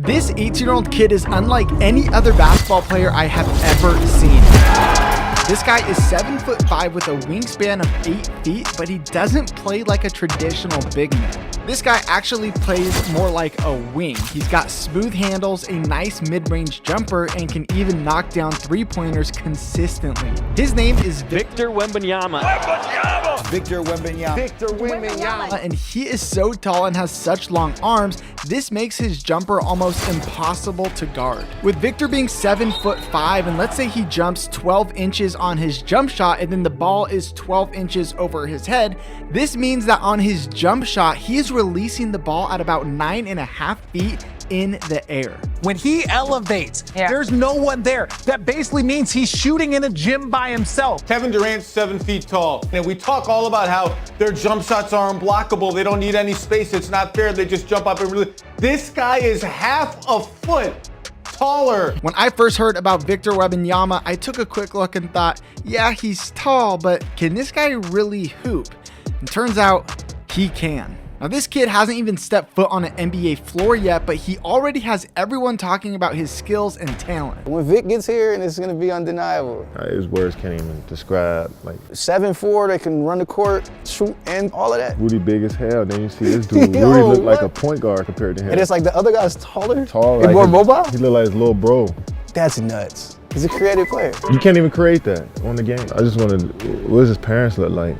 This 18-year-old kid is unlike any other basketball player I have ever seen. This guy is 7'5" with a wingspan of 8 feet, but he doesn't play like a traditional big man. This guy actually plays more like a wing. He's got smooth handles, a nice mid-range jumper, and can even knock down three-pointers consistently. His name is Victor Wembanyama. Victor Wembanyama. Victor Webanyama. And he is so tall and has such long arms, this makes his jumper almost impossible to guard. With Victor being 7'5", and let's say he jumps 12 inches on his jump shot and then the ball is 12 inches over his head, this means that on his jump shot, he is releasing the ball at about 9.5 feet in the air. When he elevates, there's no one there. That basically means he's shooting in a gym by himself. Kevin Durant's 7 feet tall. And we talk all about how their jump shots are unblockable. They don't need any space. It's not fair. They just jump up and really. This guy is half a foot taller. When I first heard about Victor Webanyama, I took a quick look and thought, yeah, he's tall, but can this guy really hoop? And turns out he can. Now, this kid hasn't even stepped foot on an NBA floor yet, but he already has everyone talking about his skills and talent. When Vic gets here, and it's going to be undeniable. His words can't even describe. Like 7'4", they can run the court, shoot, and all of that. Rudy big as hell. Then you see this dude. Rudy look like a point guard compared to him. And it's like the other guy's taller. Tall, and like more mobile. He look like his little bro. That's nuts. He's a creative player. You can't even create that on the game. I just wanted, what does his parents look like?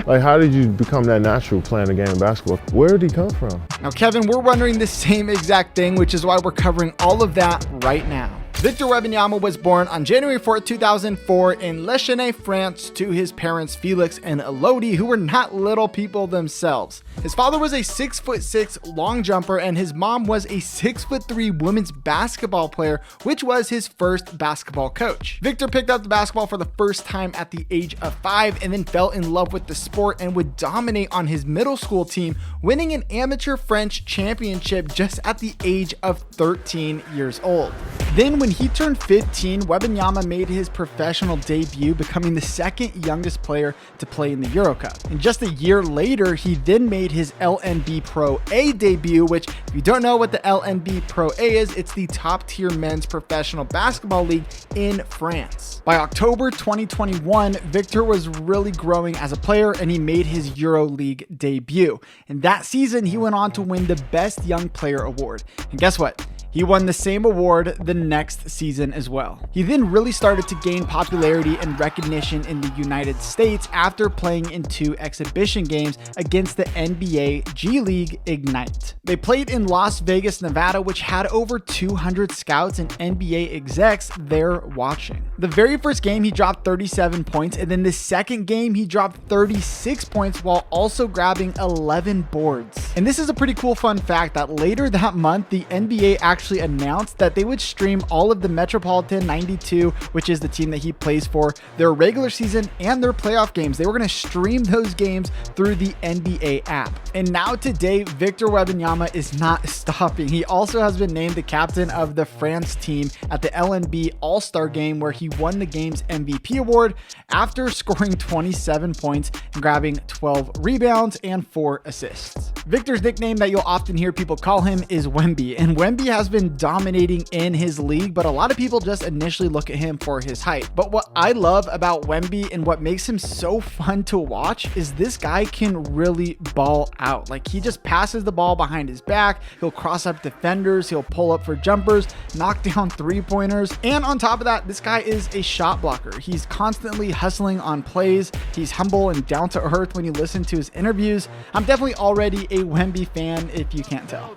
Like, how did you become that natural playing the game of basketball? Where did he come from? Now, Kevin, we're wondering the same exact thing, which is why we're covering all of that right now. Victor Webanyama was born on January 4, 2004 in Le Chesnay, France, to his parents Felix and Elodie, who were not little people themselves. His father was a 6'6" long jumper, and his mom was a 6'3" women's basketball player, which was his first basketball coach. Victor picked up the basketball for the first time at the age of 5 and then fell in love with the sport and would dominate on his middle school team, winning an amateur French championship just at the age of 13 years old. Then when he turned 15, Webanyama made his professional debut, becoming the second youngest player to play in the Euro Cup. And just a year later, he then made his LNB Pro A debut, which, if you don't know what the LNB Pro A is, it's the top tier men's professional basketball league in France. By October 2021, Victor was really growing as a player and he made his Euro League debut. And that season, he went on to win the Best Young Player award. And guess what? He won the same award the next season as well. He then really started to gain popularity and recognition in the United States after playing in 2 exhibition games against the NBA G League Ignite. They played in Las Vegas, Nevada, which had over 200 scouts and NBA execs there watching. The very first game, he dropped 37 points, and then the second game, he dropped 36 points while also grabbing 11 boards. And this is a pretty cool fun fact that later that month, the NBA actually announced that they would stream all of the Metropolitan 92, which is the team that he plays for, their regular season and their playoff games. They were going to stream those games through the NBA app. And now today, Victor Webanyama is not stopping. He also has been named the captain of the France team at the LNB All-Star game, where he won the game's MVP award after scoring 27 points and grabbing 12 rebounds and 4 assists. Victor's nickname that you'll often hear people call him is Wemby, and Wemby has been dominating in his league, but a lot of people just initially look at him for his height. But what I love about Wemby and what makes him so fun to watch is this guy can really ball out. Like, he just passes the ball behind his back, he'll cross up defenders, he'll pull up for jumpers, knock down three-pointers, and on top of that, this guy is a shot blocker. He's constantly hustling on plays, he's humble and down to earth when you listen to his interviews. I'm definitely already a Wemby fan, if you can't tell.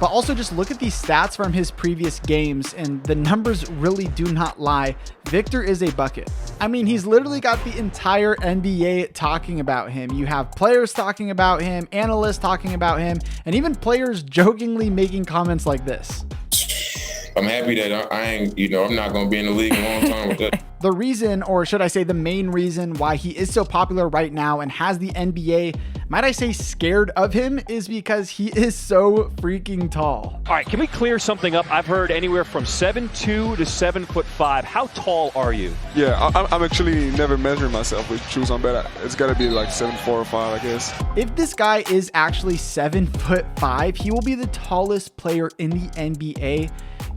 But also just look at these stats from his previous games, and the numbers really do not lie. Victor is a bucket. I mean, he's literally got the entire NBA talking about him. You have players talking about him, analysts talking about him, and even players jokingly making comments like this. I'm happy that I ain't, I'm not going to be in the league a long time with that. The reason, or should I say the main reason why he is so popular right now and has the NBA, might I say, scared of him, is because he is so freaking tall. All right, can we clear something up? I've heard anywhere from 7'2" to 7'5". How tall are you? Yeah, I'm actually never measuring myself with shoes on, but it's got to be like 7'4" or 5, I guess. If this guy is actually 7'5", he will be the tallest player in the NBA.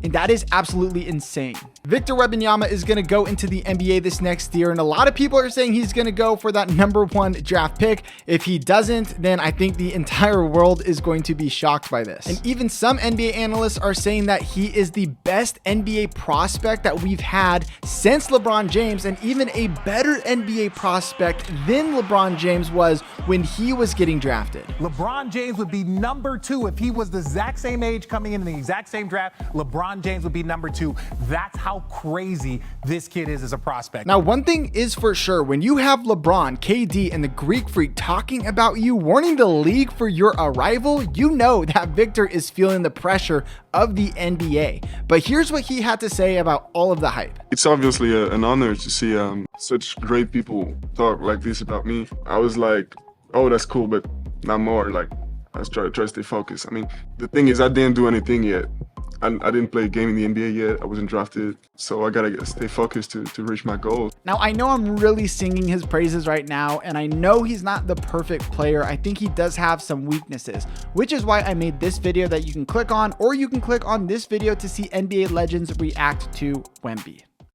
And that is absolutely insane. Victor Webanyama is going to go into the NBA this next year, and a lot of people are saying he's going to go for that #1 draft pick. If he doesn't, then I think the entire world is going to be shocked by this. And even some NBA analysts are saying that he is the best NBA prospect that we've had since LeBron James, and even a better NBA prospect than LeBron James was when he was getting drafted. LeBron James would be #2 if he was the exact same age coming in the exact same draft. LeBron James would be #2. That's how crazy this kid is as a prospect. Now, one thing is for sure, when you have LeBron, KD, and the Greek Freak talking about you, warning the league for your arrival, you know that Victor is feeling the pressure of the NBA. But here's what he had to say about all of the hype. It's obviously an honor to see such great people talk like this about me. I was like, oh, that's cool, but not more. Like, I was trying to stay focused. I mean, the thing is, I didn't do anything yet. I didn't play a game in the NBA yet. I wasn't drafted. So I gotta stay focused to reach my goals. Now, I know I'm really singing his praises right now, and I know he's not the perfect player. I think he does have some weaknesses, which is why I made this video that you can click on, or you can click on this video to see NBA legends react to Wemby.